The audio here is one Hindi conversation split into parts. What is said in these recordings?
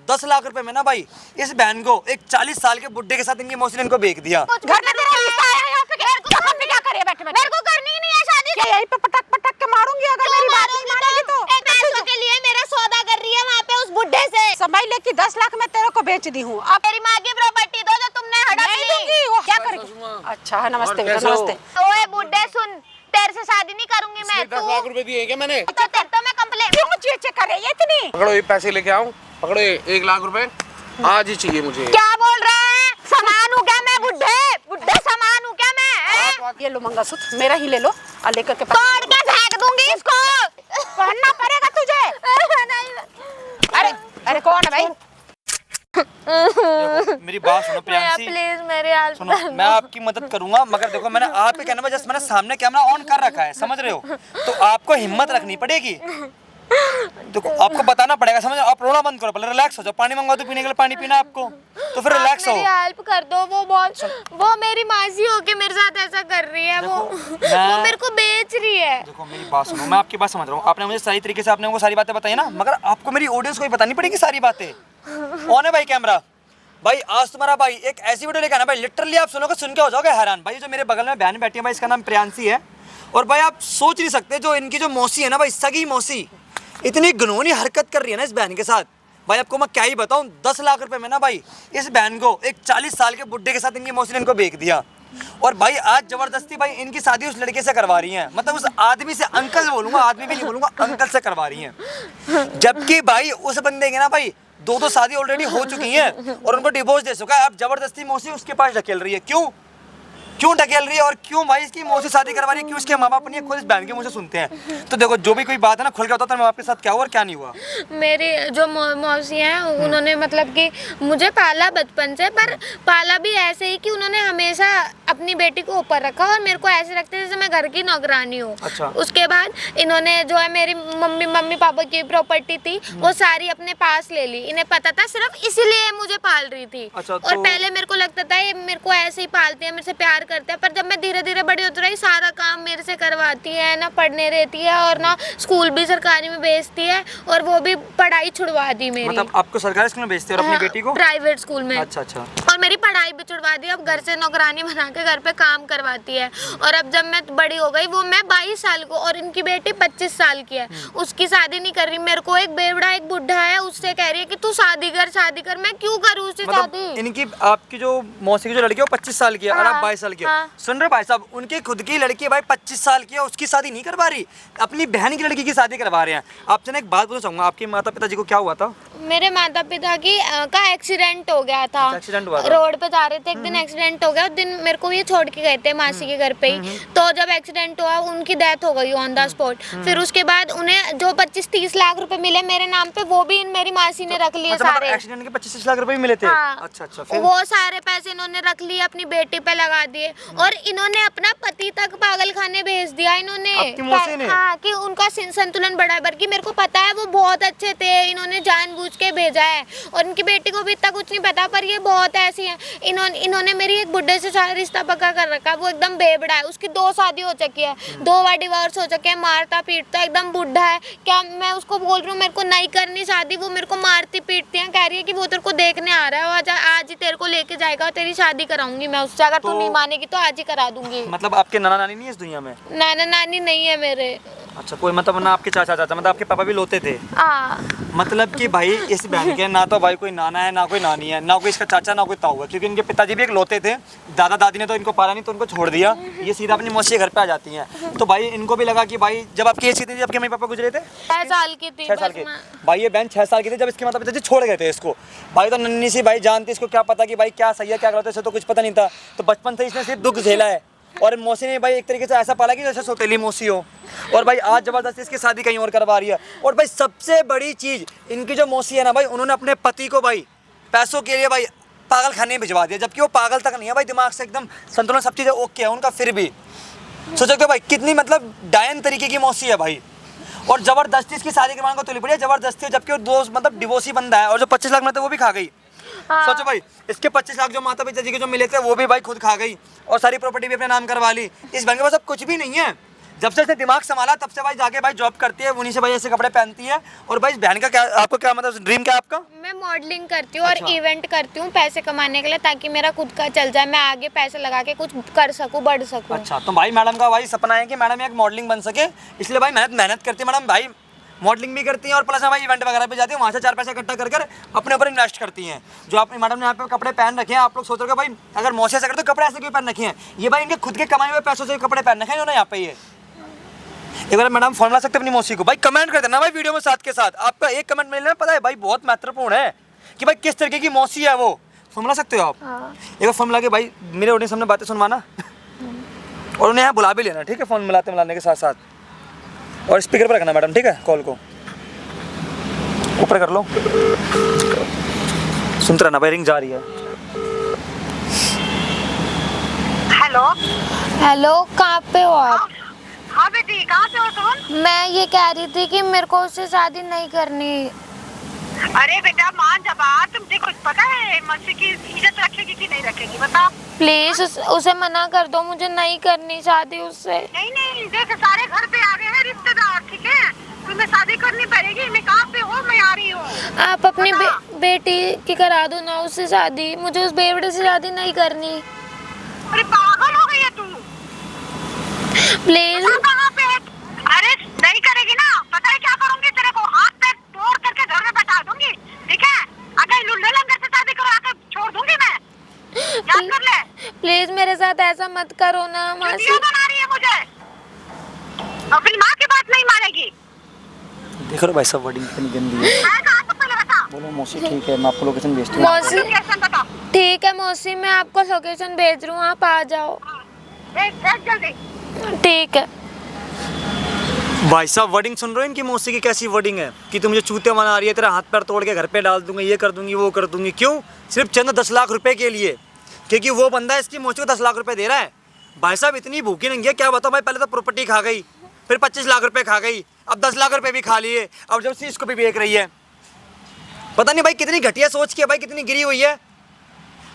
10 लाख रुपए में ना भाई इस बहन को एक 40 साल के बुड्ढे के साथ इनकी मौसी ने इनको बेच दिया। घर में तेरा रिश्ता आया यहाँ पे क्या करे बैठे बैठे? मेरे को करनी ही नहीं है शादी। क्या यहीं पे पटक पटक के मारूंगी अगर मेरी बात नहीं मानेगी तो? पैसों के लिए मेरा सौदा कर रही है वहाँ पे उस बुड्ढे से। समझ ले कि 10 लाख मैं तेरे को बेच दी हूँ। अब मेरी माँ की प्रॉपर्टी दो जो तुमने हड़प नहीं ली। दूंगी, वो क्या करेगी? अच्छा है, नमस्ते बेटा, नमस्ते। ओए बुड्ढे सुन, तेरे से शादी नहीं करूंगी मैं। 10 लाख रुपए दिए क्या मैंने? तो तेरे तो मैं कंप्लेंट। क्यों चीचे करे ये इतनी? पकड़ो ये पैसे लेके आओ, पकड़ो ये 1 लाख रुपए आज ही चाहिए मुझे। क्या बोल रहा है? सामान हूँ क्या मैं? बुड्ढे बुड्ढे सामान हूँ क्या मैं? ये लो मंगलसूत्र मेरा ही ले लो और लेकर के तोड़ के फेंक दूंगी इसको। पहनना पड़ेगा तुझे। अरे अरे कौन है भाई? देखो, मेरी बात सुनो प्रियांशी, प्लीज मेरे हाल सुनो, मैं आपकी मदद करूंगा मगर देखो मैंने आपके कहने पर जस्ट मैंने सामने कैमरा ऑन कर रखा है, समझ रहे हो? तो आपको हिम्मत रखनी पड़ेगी। देखो आपको बताना पड़ेगा, समझ रहे हो? आप रोना बंद करो, पहले रिलैक्स हो जाओ। पानी मंगवा दो पीने के लिए, पानी पीना आपको तो फिर रिलैक्स हो। मेरी हेल्प कर दो। वो मेरी मासी होके मेरे साथ ऐसा कर रही है। वो मेरे को बेच रही है। देखो मेरी बात सुनो, मैं आपकी बात समझ रहा हूँ, आपने मुझे सही तरीके से आपने वो सारी बातें बताई ना, मगर आपको मेरी ऑडियंस को भी बतानी पड़ेगी सारी बातें। ऑन है भाई कैमरा? भाई आज तुम्हारा भाई एक ऐसी वीडियो लेकर आना भाई, लिटरली आप सुनोगे, सुन के हो जाओगे हैरान। भाई जो मेरे बगल में बहन बैठी है भाई, इसका नाम प्रियांशी है। और भाई आप सोच नहीं सकते, जो इनकी जो मौसी है ना भाई, सगी मौसी, इतनी घिनौनी हरकत कर रही है ना इस बहन के साथ। भाई आपको मैं क्या ही बताऊं, 10 लाख रुपए में ना भाई इस बहन को एक 40 साल के बुड्ढे के साथ इनकी मौसी ने इनको बेच दिया। और भाई आज जबरदस्ती भाई इनकी शादी उस लड़के से करवा रही हैं, मतलब उस आदमी से, अंकल बोलूंगा, आदमी भी नहीं बोलूंगा, अंकल से करवा रही हैं। जबकि भाई उस बंदे के ना भाई दो शादी ऑलरेडी हो चुकी हैं और उनको डिवोर्स दे चुका है। अब जबरदस्ती मौसी उसके पास ढकेल रही है। क्यों ढकेल रही है और क्यों भाई इसकी मौसी शादी करवा रही है? क्यों इसके माँ बाप नहीं है? खुद इस बहन के मुंह से सुनते हैं। तो देखो जो भी कोई बात है ना खुल के बताओ, तो आपके साथ क्या हुआ और क्या नहीं हुआ। मेरी जो मौसी हैं उन्होंने मतलब कि मुझे पाला बचपन से, पर पाला भी ऐसे ही कि उन्होंने हमेशा अपनी बेटी को ऊपर रखा और मेरे को ऐसे रखते जैसे मैं घर की नौकरानी हूँ। अच्छा। उसके बाद इन्होंने जो है मेरी मम्मी पापा की प्रॉपर्टी थी वो सारी अपने पास ले ली। इन्हें पता था सिर्फ इसीलिए मुझे पाल रही थी। अच्छा, और पहले मेरे को लगता था ये मेरे को ऐसे ही पालते हैं, मेरे से प्यार करते हैं, पर जब मैं धीरे धीरे बड़ी होती रही, सारा काम मेरे से करवाती है, ना पढ़ने रहती है और ना स्कूल भी सरकारी में भेजती है, और वो भी पढ़ाई छुड़वा दी मेरी। मतलब आपको सरकारी स्कूल में भेजते हो और अपनी बेटी को प्राइवेट स्कूल में? अच्छा। और मेरी पढ़ाई भी छुड़वा दी। अब घर से नौकरानी बना के घर पे काम करवाती है। और अब जब मैं बड़ी हो गई, वो मैं 22 साल को और इनकी बेटी 25 साल की है, उसकी शादी नहीं कर रही। मेरे को एक बेवड़ा एक बुढ़ा है, उससे कह रही है कि तू शादी कर। मैं क्यों करूँ उससे शादी? इनकी आपकी जो मौसी की जो लड़की है वो 25 साल की है और आप 22 साल की है। सुन रहे भाई साहब, उनकी खुद की लड़की भाई 25 साल की है, उसकी शादी नहीं करवा रही, अपनी बहन की लड़की की शादी करवा रहे हैं। आपसे ना एक बात पूछना चाहूंगा, आपके माता पिता जी को क्या हुआ था? मेरे माता पिता की का एक्सीडेंट हो गया था। एक्सीडेंट हुआ था? रोड पे जा रहे थे, एक दिन एक्सीडेंट हो गया। उस दिन मेरे को ये छोड़ के गए थे मासी के घर पे ही। तो जब एक्सीडेंट हुआ उनकी डेथ हो गई ऑन द स्पॉट। फिर उसके बाद उन्हें जो 25-30 लाख रुपए मिले मेरे नाम पे, वो भी मेरी मासी ने रख लिए सारे। एक्सीडेंट के 25 लाख रुपए मिले थे? हाँ। अच्छा। फिर वो सारे पैसे इन्होंने रख लिए, अपनी बेटी पे लगा दिए, और इन्होंने अपना पति तक पागल खाने भेज दिया इन्होंने। आपकी मौसी ने? हाँ, कि उनका संतुलन बढ़ा। बल्कि मेरे को पता है वो बहुत अच्छे थे, इन्होंने जानबूझ के भेजा है। और इनकी बेटी को भी इतना कुछ नहीं पता, पर ये बहुत ऐसी है। इन्होंने मेरी एक बुड्ढे से रिश्ता पक्का कर रखा है। वो एकदम बेबड़ा है, उसकी 2 शादी हो चुकी है, 2 बार डिवोर्स हो चुके हैं, मारता पीटता एकदम बुढ़ा है। क्या मैं उसको बोल रही हूँ मेरे को नहीं करनी शादी, वो मेरे को मारती पीटती है। कह रही है कि वो तेरे को देखने आ रहा है, आज ही तेरे को लेके जाएगा और तेरी शादी कराऊंगी मैं उससे, अगर तू नहीं मानेगी तो आज ही करा दूंगी। मतलब आपके नाना नानी नहीं है इस दुनिया में? नाना नानी नहीं है मेरे। अच्छा, कोई मतलब ना आपके चाचा मतलब आपके पापा भी लोते थे? हाँ। मतलब कि भाई इस बहन के ना तो भाई कोई नाना है, ना कोई नानी है, ना कोई इसका चाचा, ना कोई ताऊ है, क्योंकि इनके पिताजी भी एक लोते थे। दादा दादी ने तो इनको पाला नहीं, तो उनको छोड़ दिया। ये सीधा अपनी मौसी के घर पे आ जाती हैं। तो भाई इनको भी लगा कि भाई जब आपकी एज कितनी थी, आपके मम्मी पापा गुजरे थे? 6 साल की थी। 6 साल की। भाई ये बहन 6 साल की थी जब इसके माता पिताजी छोड़ गए थे इसको। भाई तो नन्ही सी भाई जानती, इसको क्या पता कि भाई क्या सही है क्या गलत है, इसे तो कुछ पता नहीं था। तो बचपन से इसने सिर्फ दुख झेला है, और मौसी ने भाई एक तरीके से ऐसा पाला कि जैसे सौतेली मौसी हो। और भाई आज जबरदस्ती इसकी शादी कहीं और करवा रही है। और भाई सबसे बड़ी चीज़, इनकी जो मौसी है ना भाई, उन्होंने अपने पति को भाई पैसों के लिए भाई पागल खाने में भिजवा दिया, जबकि वो पागल तक नहीं है भाई, दिमाग से एकदम संतुलन, सब चीज़ें ओके है उनका। फिर भी सोचो कि भाई कितनी मतलब डायन तरीके की मौसी है भाई। और जबरदस्ती इसकी शादी करवाने को तुली पड़ी है, जबरदस्ती, जबकि वो दोस्त मतलब डिवोर्सी बंदा है। और जो 25 लाख में थे वो भी खा गई। हाँ। सोचो भाई, इसके 25 लाख जो माता पिता जी के जो मिले थे वो भी भाई खुद खा गई, और सारी प्रॉपर्टी भी अपने नाम करवा ली। इस बहन के पास अब कुछ भी नहीं है। जब से इसने दिमाग संभाला तब से भाई जाके भाई जॉब करती है, उन्हीं से भाई ऐसे कपड़े पहनती है। और भाई बहन का क्या, आपको क्या मतलब ड्रीम क्या है आपका? मैं मॉडलिंग करती हूँ और अच्छा। इवेंट करती हूँ पैसे कमाने के लिए, ताकि मेरा खुद का चल जाए, मैं आगे पैसे लगा के कुछ कर सकूँ, बढ़ सकूँ। अच्छा, तो भाई मैडम का भाई सपना है कि मैडम एक मॉडलिंग बन सके, इसलिए भाई मेहनत करती है मैडम। भाई मॉडलिंग भी करती हैं और प्लस भाई इवेंट वगैरह पे जाती हैं, वहाँ से 4 पैसे इकट्ठा कर अपने ऊपर इन्वेस्ट करती हैं। जो अपनी मैडम ने यहाँ पे कपड़े पहन रखे हैं, आप लोग सोच रहे हो भाई अगर मौसी ऐसा करते तो कपड़े ऐसे क्यों पहन रखे हैं? ये भाई इनके खुद के कमाए हुए पैसों से कपड़े पहन रखे हैं इन्होंने यहाँ पे। ये एक बार मैडम फोन ला सकते अपनी मौसी को, भाई कमेंट कर देना भाई वीडियो में साथ के साथ। आपका एक कमेंट मिलना पता है भाई बहुत महत्वपूर्ण है कि भाई किस तरीके की मौसी है वो। फोन ला सकते हो आप? एक बार फोन मिला के भाई मेरे ऑडियंस सामने बातें सुनवाना और उन्हें यहाँ बुला भी लेना, ठीक है? फोन मिलाने के साथ साथ। और स्पीकर पर रखना मैडम, ठीक है? कॉल को ऊपर कर लो, सुनते रहना भाई, रिंग जा रही है। हेलो हेलो, कहाँ पे हो आप? हाँ बेटी, कहाँ पे हो तुम? मैं ये कह रही थी कि मेरे को उससे शादी नहीं करनी। अरे बेटा मान जा बात, तुमसे कुछ पता है मौसी की इज्जत रखेगी कि नहीं रखेगी बताओ? प्लीज उसे मना कर दो, मुझे नहीं करनी शादी उससे। नहीं देख सारे घर पे आ गए हैं रिश्तेदार, ठीक है? तुम्हें शादी करनी पड़ेगी। मैं कहाँ पे हूँ, मैं आ रही हूँ। आप अपनी बेटी की करा दो ना उससे शादी, मुझे उस बेवड़े से शादी नहीं करनी। अरे पागल हो गई है तू? प्लीज। कहाँ पे? अरे नहीं करेगी ना, पता है क्या करूँगी? तेरे को हाथ पैर तोड़ करके घर में बैठा दूंगी, ठीक है? अगर लुल्ले लंगर से शादी करो आके छोड़ दूंगी मैं, याद कर ले। प्लीज मेरे साथ ऐसा मत करो ना मासी। वीडियो बना रही है मुझे, अपनी माँ की बात नहीं मानेगी। देख रहे भाई सब वर्डिंग कितनी गंदी है। मैं कहाँ से पहले बता। बोलो मौसी ठीक है, मैं आपको लोकेशन भेजती हूँ। मौसी लोकेशन बता। ठीक है मौसी, मैं आपको लोकेशन भेज रही हूँ, आप आ जाओ। भेज जल्दी। ठीक है। भाई साहब वर्डिंग सुन रहे हो इनकी मौसी की कैसी वर्डिंग है कि तू मुझे चूते बना रही है, तेरा हाथ पैर तोड़ के घर पे डाल दूंगा, ये कर दूंगी वो कर दूंगी। क्यों? सिर्फ चंद 10 लाख रुपए के लिए, क्योंकि वो बंदा इसकी मौसी को 10 लाख रुपए दे रहा है। भाई साहब इतनी भूखी नहीं है क्या बताओ भाई, पहले तो प्रॉपर्टी खा गई, फिर 25 लाख रुपए खा गई, अब 10 लाख रुपए भी खा लिए, अब जब से इसको भी बेच रही है। पता नहीं भाई कितनी घटिया सोच के भाई कितनी गिरी हुई है।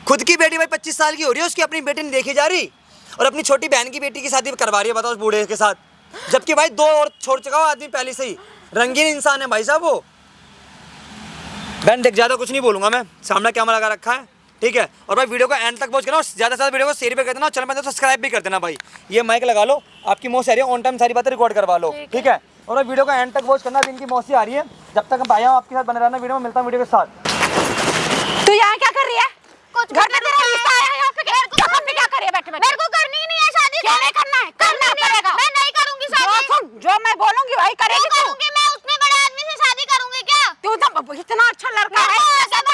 खुद की बेटी भाई 25 साल की हो रही है, उसकी अपनी बेटी नहीं देखी जा रही, और अपनी छोटी बहन की बेटी की शादी करवा रही है बताओ उस बूढ़े के साथ, जबकि भाई 2 और छोड़ चुका हो आदमी पहले से ही। रंगीन इंसान है भाई साहब वो। बहन देख ज़्यादा कुछ नहीं बोलूँगा मैं, सामने कैमरा लगा रखा है, ठीक है? और भाई वीडियो को एंड तक पहुँच के ना ज़्यादा से ज़्यादा वीडियो को शेयर भी कर देना, चैनल पर सब्सक्राइब भी कर देना भाई। ये माइक लगा लो, आपकी मौसी आ रही है, ऑन टाइम सारी बातें रिकॉर्ड करवा लो, ठीक है? और भाई वीडियो को एंड तक वॉच करना, इनकी मौसी आ रही है। जब तक भाई आपके साथ बने रहना वीडियो में, मिलता हूँ वीडियो के साथ। तू यहाँ क्या कर रही है? कुछ घर में तेरा रिश्ता आया है, यहाँ पे क्या कर रही है बैठे बैठे? मेरे को करनी ही नहीं है शादी। क्यों नहीं करना है? करना पड़ेगा। मैं नहीं करूंगी शादी। जो मैं बोलूंगी वही करेगी तू। करूंगी मैं, उतने बड़े आदमी से शादी करूंगी क्या? तू तो इतना अच्छा लड़का है,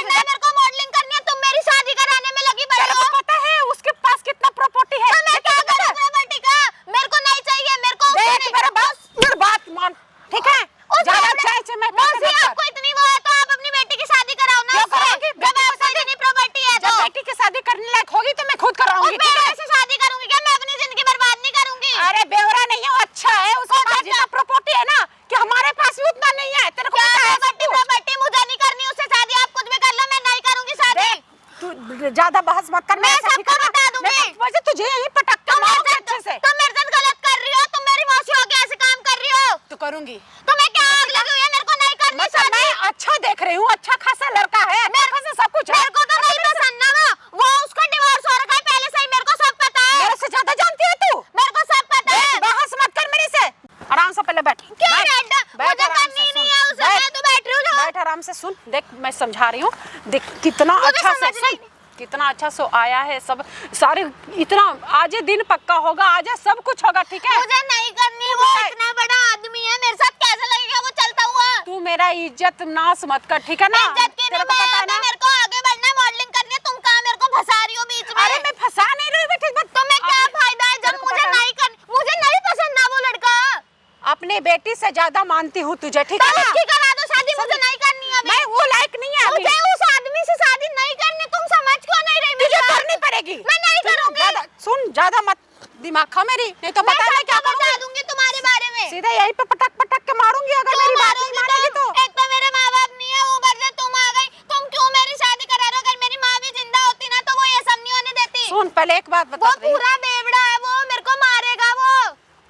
मेरे को मॉडलिंग करनी है, तुम मेरी शादी कराने में लगी पड़ी तेरे हो। को पता है उसके पास कितना प्रॉपर्टी है? मैं क्या करूं प्रॉपर्टी का? मेरे को नहीं चाहिए, मेरे को उससे देख नहीं। मेरा मेरी बात मान, ठीक है? ज्यादा चाहे मैं मौसी आपको इतनी वो है तो आप अपनी बेटी की शादी कराओ ना क्यों उससे। कराओगी? जब आपको इतनी प्रॉपर्टी है तो जब बेटी की शादी करने लायक होगी तो मैं खुद कराऊंगी, ठीक है? से शादी करूंगी क्या? मैं अपनी जिंदगी बर्बाद नहीं करूंगी। अरे बेवड़ा नहीं है, वो अच्छा है, उसके पास जितना प्रॉपर्टी है ना कि हमारे पास भी उतना नहीं है। तेरे को पता है? प्रॉपर्टी मुझे नहीं करनी उससे शादी, आप कुछ भी कर लो, मैं नहीं करूंगी शादी। तू ज्यादा बहस मत कर, मैं सबको बता दूंगी। वैसे तुझे यही पटक के मारूंगी अच्छे से। तुम मेरे साथ गलत कर रही हो, तुम मेरी मौसी होके ऐसे काम कर रही हो। तो करूंगी। तुम्हें क्या आग लगी हुई है? मेरे को नहीं करनी मतलब शादी। मैं अच्छा देख रही हूँ, अच्छा खासा लड़का है, मेरे से सब कुछ है। मेरे को तो नहीं पसंद ना, वो उसका डिवोर्स हो रखा है पहले से ही, मेरे को सब पता है। मेरे से ज्यादा जानती है तू। मेरे को सब पता है। बहस मत कर मेरे से, आराम से पहले बैठ। क्या बैठ, बैठ? बैठ मुझे आराम करनी से, नहीं सुन। है उसे, मैं तो बैठ रही हूँ। बैठ आराम से, सुन। देख मैं समझा रही हूँ, देख कितना अच्छा से सुन, कितना अच्छा सो आया है सब सारे, इतना आज दिन पक्का होगा, आज सब कुछ होगा, ठीक है? मुझे नहीं करनी, वो इतना बड़ा आदमी है, मेरे साथ कैसे लगेगा वो चलता हुआ? तू मेरा इज्जत नाश मत कर, ठीक है ना? इज्जत की तेरे को पता है ना? मेरे को आगे बढ़ना है, मॉडलिंग करनी है, तुम कहाँ मेरे को फंसा रही हो बीच में? अरे मैं फंसा नहीं रही बेटी, तुम्हें क्या फायदा है जब मुझे नहीं करनी? मुझे नहीं पसंद ना वो लड़का। अपने बेटी से ज्यादा मानती हूँ तुझे, ठीक है ना? उसकी करा दो शादी, मुझे नहीं करनी अभी। मैं वो लायक नहीं है अभी। मुझे उस आदमी से शादी नहीं करनी, तुम समझ क्यों नहीं रही? तुझे करनी पड़ेगी। मैं नहीं करूंगी। सुन, ज्यादा मत दिमाग खा मेरी, नहीं तो बता मैं क्या बता करूंगी। दूंगी तुम्हारे बारे में। सीधा यही पे पटक पटक के मारूंगी अगर मेरी बात नहीं मानेगी तो। एक तो मेरे माँ बाप नहीं है, ऊपर से तुम आ गई। तुम क्यों मेरी शादी करा रहे हो? अगर मेरी माँ भी जिंदा होती ना तो वो ये सब नहीं होने देती। सुन, पहले एक बात बता वो पूरा बेवड़ा है, वो मेरे को मारेगा वो।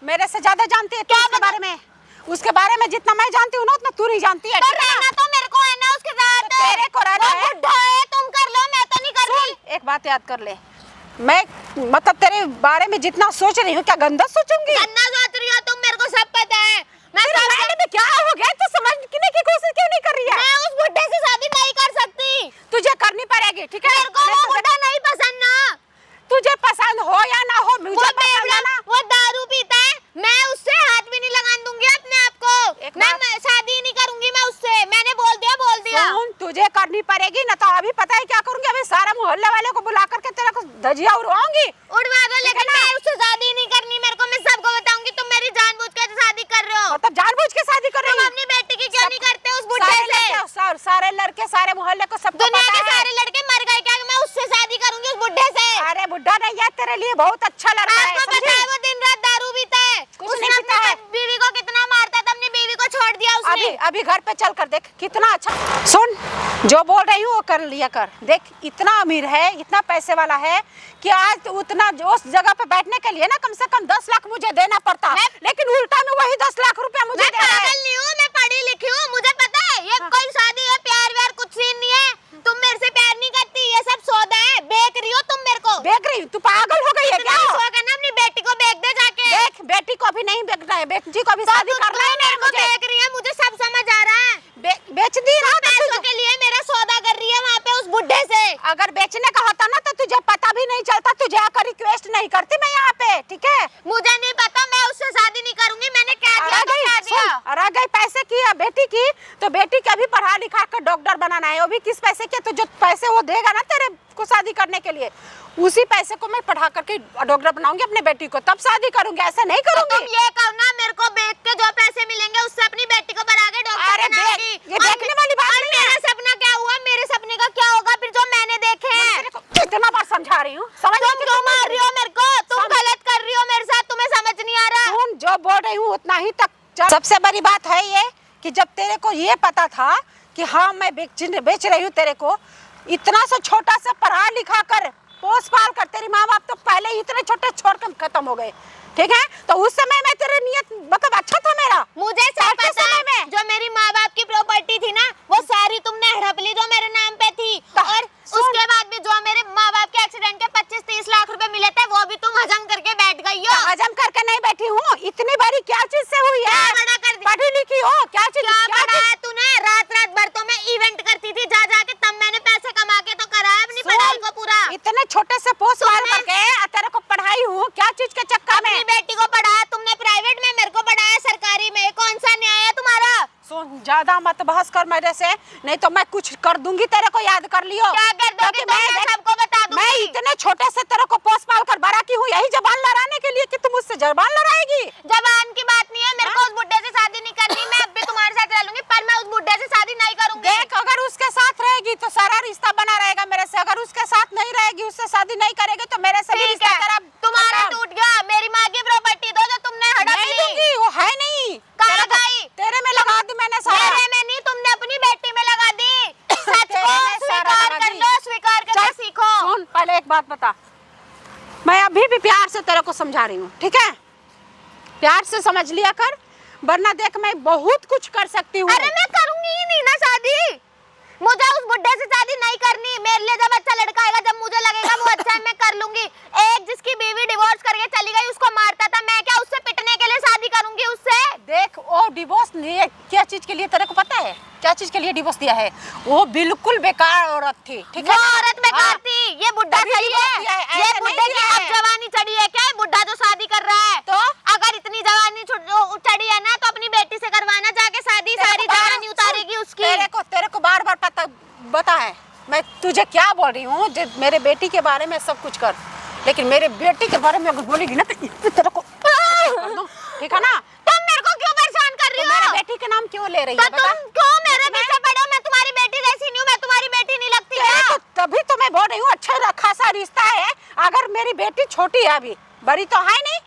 मेरे से ज्यादा जानती है तू उसके बारे में। उसके बारे में जितना मैं जानती हूँ ना उतना तू नहीं जानती है। तो रहना तो मेरे को है ना उसके साथ। तो तेरे को रहना है। वो बुड्ढा है, तुम कर लो, मैं तो नहीं कर रही। एक बात याद कर ले, मैं मतलब तेरे बारे में जितना सोच रही हूँ क्या गंदा सोचूंगी? गंदा सोच रही हो तुम, मेरे को सब पता है। मैं तेरे मायने में क्या हो गया? तू समझने की कोशिश क्यों नहीं कर रही है? मैं उस बुड्ढे से शादी नहीं कर सकती। तुझे करनी पड़ेगी, ठीक है? मेरे को वो बुड्ढा नहीं पसंद ना। तुझे पसंद हो या ना हो, मुझे वो पसंद है ना। वो दारू पीता है, मैं उससे हाथ भी नहीं लगाने दूंगी अपने आप को। मैं शादी नहीं करूंगी मैं उससे, मैंने बोल दिया। सुन, तुझे करनी पड़ेगी ना तो अभी पता है क्या करूंगी? अभी सारा मोहल्ले वाले को बुला करके तेरे को धजिया उड़वाऊंगी। उड़वा दो, लेकिन मैं उससे शादी नहीं करनी। मेरे को मैं सबको बताऊंगी तुम मेरी जानबूझ के शादी कर रहे हो। मतलब जानबूझ के शादी कर रही तुम है? अपनी बेटी की क्यों नहीं करते उस बुड्ढे से? सारे लड़के सारे मोहल्ले को सबको दुनिया पता के है। सारे लड़के मर गए क्या? मैं उससे शादी करूंगी उस बुड्ढे से। अरे बुड्ढा नहीं है, तेरे लिए बहुत अच्छा लड़का है। आपको पता है वो दिन रात दारू पीता है। कुछ उसने नहीं पीता अपनी है। बीवी को कितना मारता था, अपनी बीवी को छोड़ दिया उसने। अभी घर पे चल कर देख कितना अच्छा। सुन, जो बोल रही हूँ वो कर लिया कर। देख इतना अमीर है, इतना पैसे वाला है कि आज उतना उस जगह पे बैठने के लिए ना कम से कम 10 लाख मुझे देना पड़ता, लेकिन उल्टा में वही 10 लाख रुपया मुझे मैं दे रहा है। पागल नहीं हूँ, मैं पढ़ी लिखी हूँ, मुझे पता है ये कोई शादी है, प्यार व्यार कुछ सीन नहीं है। तुम मेरे से प्यार नहीं करती, ये सब सौदा है। बेच रही हो तुम मेरे को। बेच रही? तू पागल हो गई है क्या? शौक है ना अपनी बेटी को बेच दे जाके। देख बेटी को अभी नहीं बेचना है, बेटी को अभी शादी करना है। मेरे को देख रही है, मुझे सब समझ आ रहा है। बेच दी ना तो पैसों के लिए मेरा सौदा कर रही है वहाँ पे उस बुड्ढे से। अगर बेचने का होता ना तो तुझे पता भी नहीं चलता, तुझे आकर रिक्वेस्ट नहीं करती मैं यहाँ पे, ठीक है? मुझे नहीं पता, मैं उससे शादी नहीं करूंगी। मैंने क्या दिया तो क्या दिया। रह गई पैसे की या बेटी की, तो बेटी के अभी पढ़ा लिखा कर डॉक्टर बनाना है, वो भी किस पैसे के? तो जो पैसे वो देगा ना तेरे को शादी करने के लिए, उसी पैसे को मैं पढ़ा करके डॉक्टर बनाऊंगी अपने बेटी को, तब शादी करूंगी। ऐसे नहीं करूंगी। तुम ये कहो ना, मेरे को बेच के जो पैसे मिलेंगे उससे अपनी बेटी को बढ़ा के डॉक्टर बनाऊंगी। ये देखने वाली बात नहीं है। मेरा सपना क्या हुआ? मेरे सपने का क्या होगा फिर जो मैंने देखे हैं? कितना बार समझा रही हूँ, समझ तुम क्यों मार रही हो मेरे को? तुम गलत कर रही हो मेरे साथ, तुम्हें समझ नहीं आ रहा। सुन, जो बोल रही हूँ उतना ही तक। सबसे बड़ी बात है ये कि जब तेरे को ये पता था कि हाँ मैं बेच रही हूँ तेरे को, इतना सा छोटा सा पढ़ा लिखा कर पोस पाल कर, तेरी माँ बाप तो पहले ही इतने छोटे छोड़ कर खत्म हो गए, ठीक है? तो उस समय में तेरे नियत मतलब अच्छा था मेरा। मुझे सब पता है, जो मेरी माँ बाप की प्रॉपर्टी थी ना वो सारी तुमने हड़प ली जो मेरे नाम पे थी। और उसके बाद भी जो मेरे माँ बाप के एक्सीडेंट के 25-30 लाख रुपए मिले थे वो भी तुम हजम करके बैठ गई हो। हजम करके नहीं बैठी हूँ, इतनी बड़ी क्या चीज से हुई है? बड़ा कर दी। पढ़ी लिखी हो, क्या चीज? क्या पढ़ा है तूने? रात भर तो मैं इवेंट करती थी जा जाके, तब मैंने पैसे कमा के तो करा है अपनी पढ़ाई को पूरा। इतने छोटे से पोस्ट पाल करके तेरे को पढ़ाई हूँ, क्या चीज के चक्कर में? अपनी बेटी को पढ़ाया तुमने प्राइवेट में, मेरे को पढ़ाया सरकारी में। कौन सा न्याय है तुम्हारा? सुन, ज्यादा मत बहस कर मेरे से, नहीं तो मैं कुछ कर दूंगी तेरे को, याद कर लियो। क्या कर दोगी? तो मैं सबको बता दूंगी। मैं इतने छोटे से तेरे को पोस पाल कर बड़ा की हूँ यही जबान लड़ाने के लिए कि तुम मुझसे जबान लड़ाएगी? जबान की बात नहीं है, मेरे को उस बुड्ढे से शादी नहीं करनी। मैं अब भी तुम्हारे साथ रह लूंगी, पर मैं उस बुड्ढे से शादी नहीं करूंगी। देख, अगर उसके साथ रहेगी तो सारा रिश्ता बना रहेगा मेरे से, अगर उसके साथ नहीं रहेगी, उससे शादी नहीं करेगी तो मेरे से भी ठीक रिश्ता है, तेरा तुम्हारा खत्म। टूट गया। मेरी माँ की प्रॉपर्टी दो जो तुमने हड़प नहीं ली। दूंगी, वो है नहीं। कहाँ गई? तेरे में लगा दी मैंने सारा। मेरे में नहीं, तुमने अपनी बेटी में लगा दी। सच तेरे को में सारा स्वीकार लगा कर दी। लो, स्वीकार करना चल, सीखो। सुन, पहले एक बात बता, मैं अभी भी प्यार से तेरे को समझा रही हूँ, ठीक है? प्यार से समझ लिया कर, वरना देख मैं बहुत कुछ कर सकती हूँ। अरे मैं करूंगी ही नहीं ना शादी, मुझे उस बुड्ढे से शादी नहीं करनी। मेरे लिए जब अच्छा लड़का आएगा, जब मुझे लगेगा वो अच्छा है, मैं कर लूंगी। एक जिसकी बीवी डिवोर्स करके चली गई उसको मारता था, मैं क्या उससे पिटने के लिए शादी करूंगी उससे? देख, वो डिवोर्स लिए क्या चीज के लिए तेरे को पता है? क्या चीज के लिए डिवोर्स दिया है? वो बिल्कुल बेकार औरत थी, ठीक है? वो औरत बेकार हाँ। थी, ये बुड्ढा तभी सही divorce है। दिया है, ये ऐसे बुड्ढे नहीं की दिया अब है। जवानी चढ़ी है क्या? बुड्ढा जो शादी कर रहा है तो अगर इतनी जवानी चढ़ी है ना तो अपनी बेटी से करवाना जाके शादी, सारी जवानी उतारेगी उसकी। तेरे को बार बार पता बता है मैं तुझे क्या बोल रही हूँ। मेरे बेटी के बारे में सब कुछ कर, लेकिन मेरे बेटी के बारे में अगर बोलेगी ना तो तेरे को कर दूं, ठीक है ना? तुम मेरे को क्यों परेशान कर रही तो हो? मेरे बेटी के नाम क्यों ले रही तो है? बता। तुम क्यों मेरे पीछे पड़े हो? मैं तुम्हारी बेटी जैसी नहीं हूँ, मैं तुम्हारी बेटी नहीं लगती क्या? तभी तो मैं बोल रही हूँ, अच्छा खासा रिश्ता है। अगर मेरी बेटी छोटी है, अभी बड़ी तो है नहीं,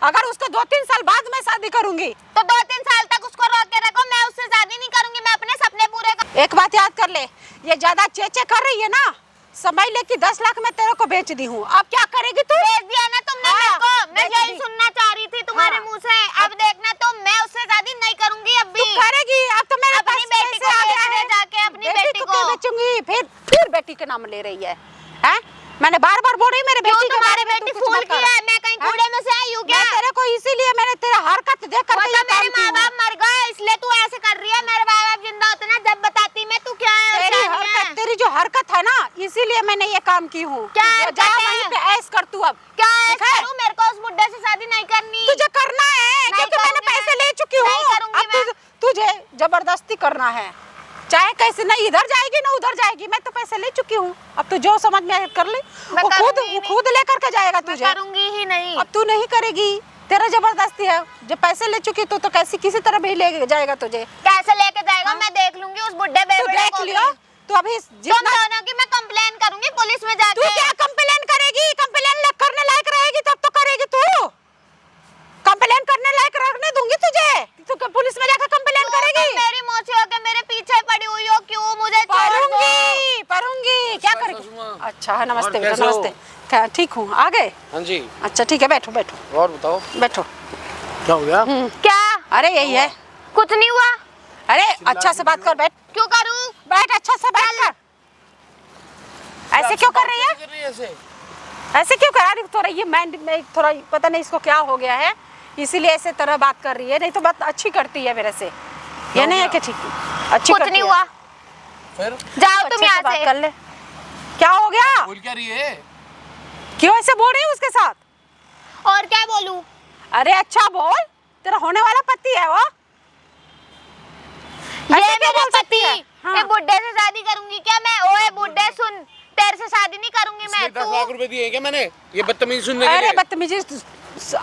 अगर उसको 2-3 साल बाद मैं शादी करूंगी तो 2-3 साल तक उसको रोक के रखो, मैं उससे शादी नहीं करूंगी। मैं अपने सपने पूरे कर। एक बात याद कर ले, ये ज्यादा चेचे कर रही है ना, समझ ले कि 10 लाख में तेरे को बेच दी हूँ। अब क्या करेगी तू? बेच दिया ना तुमने मेरे को, मैं बेच यही दी। सुनना चाहती आ रही थी तुम्हारे मुंह से। अब देखना तो मैं उससे शादी नहीं करूंगी अब भी। तू करेगी? अब तो मेरे अपनी पास बेटी पैसे को आ गया बेचने है। जाके अपनी बेटी को क्यों बेचूंगी? फिर बेटी के नाम ले रही है, हैं? मैंने बार-बार बोल रही मेरे बेटी के तुम्हारी बारे में बेटी तू कुछ फूल मत की कर। है, मैं कहीं हैं? कूड़े में से आई हूँ क्या? मैं तेरे को इसीलिए मैंने तेरा हरकत देख कर मतलब मेरे माँ बाप मर गए इसलिए तू ऐसे कर रही है? मेरे माँ बाप जिंदा होते ना जब बताती मैं तू क्या है और तेरी क्या नहीं है। हरकत, तेरी जो हरकत है ना, इसीलिए मैंने ये काम की हूँ। क्या जा हरकत है? वहीं पे ऐश कर तू अब। क्या ठीक है? करूँ? मेरे को उस बुड्ढे से शादी नहीं करनी। तुझे करना है नहीं क्योंकि मैंने करूंगी पैसे मैं। ले चुकी हूँ। नहीं करूंगी अब तुझे जबरदस्ती करना है, चाहे कैसे, ना इधर जाएगी ना उधर जाएगी। मैं तो पैसे ले चुकी हूँ, अब तू जो समझ में आए कर ले। मैं वो करूंगी खुद लेकर के जाएगा मैं तुझे। करूंगी ही नहीं। अब तू नहीं करेगी, तेरा जबरदस्ती है। जब पैसे ले चुकी तो कैसी किसी तरह भी ले जाएगा तुझे। कैसे लेके जाएगा? हाँ? मैं देख लूंगी उस बुड्ढे तू बेवड़े देख को भी। लियो, तू अभी तुम जितना दोनों की मैं कंप्लेन करूंगी पुलिस में तू जाके। क्या कंप्लेन करेगी? कंप्लेन करने लायक रहेगी तब तो करेगी तू। कंप्लेन करने लायक रखने दूंगी तुझे। तू क्या पुलिस में जाकर कंप्लेन तुम करेगी? मेरी मोची होके मेरे पीछे पड़ी हुई हो क्यों? मुझे छोड़ दो। परूंगी क्या कैसा करेगी? सुषमा? अच्छा है, नमस्ते और बेटा, कैसे हो? नमस्ते। क्या ठीक हूँ? आ गए? हाँ जी। अच्छा ठीक है, बैठो बैठो और बताओ बैठो। क्या हो गया? क्या? अरे यही है। कुछ नहीं हुआ। अरे अच्छा से बात कर, बैठ क्यों करूं? बैठ, अच्छा से बैठ कर। ऐसे क्यों कर रही है? कर रही है ऐसे? ऐसे क्यों करा रही? थोड़ा ये माइंड में थोड़ा पता नहीं इसको क्या हो गया है, इसीलिए ऐसे तरह बात कर रही है। नहीं तो बात अच्छी करती है मेरे से। ये नहीं है कि ठीक अच्छी कुछ करती नहीं है। हुआ। फिर जाओ अच्छे तुम से यहाँ बात से। कर ले। क्या हो गया? बोल क्या रही है? क्यों ऐसे बोल रही है उसके साथ? और क्या बोलूं? अरे अच्छा बोल, तेरा होने वाला पति है वो। ये ऐसे क्यों मेरा बोल सकती पति। है? हाँ। मैं बुड्ढे से शादी करूंगी क्या मैं? ओए बुड्ढे सुन, तेरे से शादी नहीं करूंगी इसलिए मैं। 10 लाख रुपए दिए क्या मैंने ये बदतमीजी सुनने के अरे लिए? बदतमीजी,